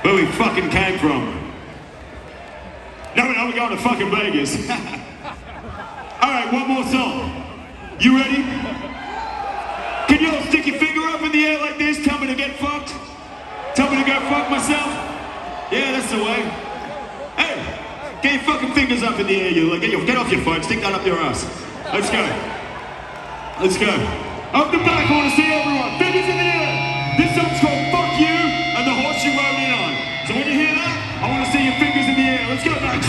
where we fucking came from. No, we're going to fucking Vegas. Alright, one more song. You ready? Can you all stick your finger up in the air like this? Tell me to get fucked? Tell me to go fuck myself? Yeah, that's the way. Hey, get your fucking fingers up in the air, you. Get off your phone, stick that up your ass. Let's go. Let's go. Up the back, I want to see everyone. Fingers in the air. This song's called Fuck You and the Horse You Rode In On. So when you hear that, I want to see your fingers in the air. Let's go, Max.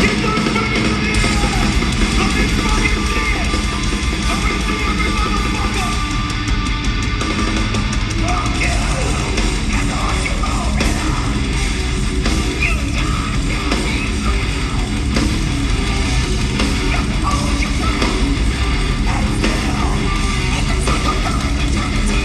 Get those fingers in the air. Let me fucking see it. I want to see every motherfucker. Fuck you and the horse you rode in on. You died, you need me. You hold your ground. And still, it can cycle through eternity.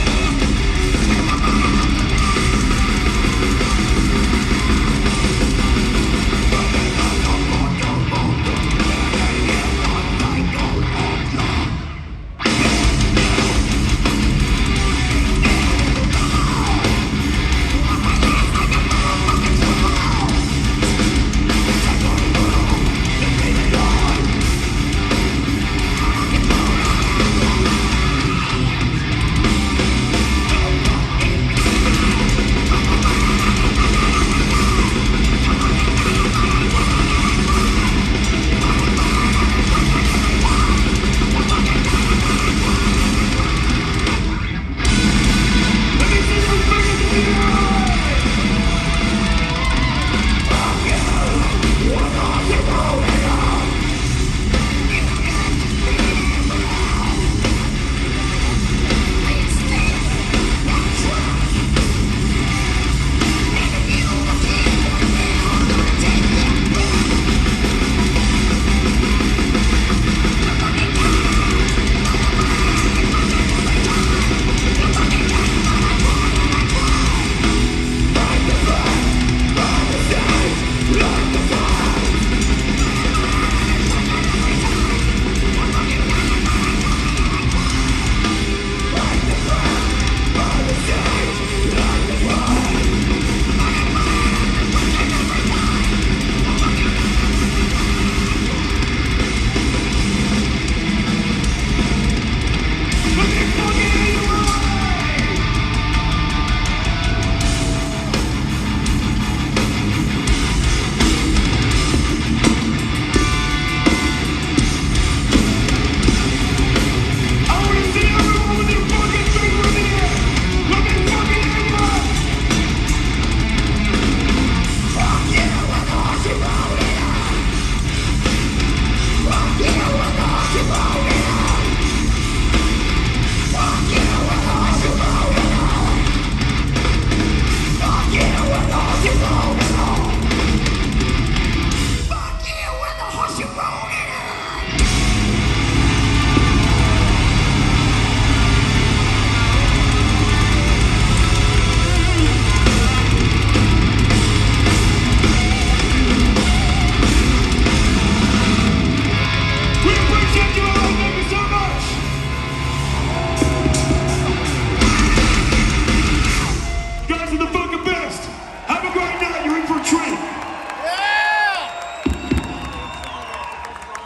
We appreciate you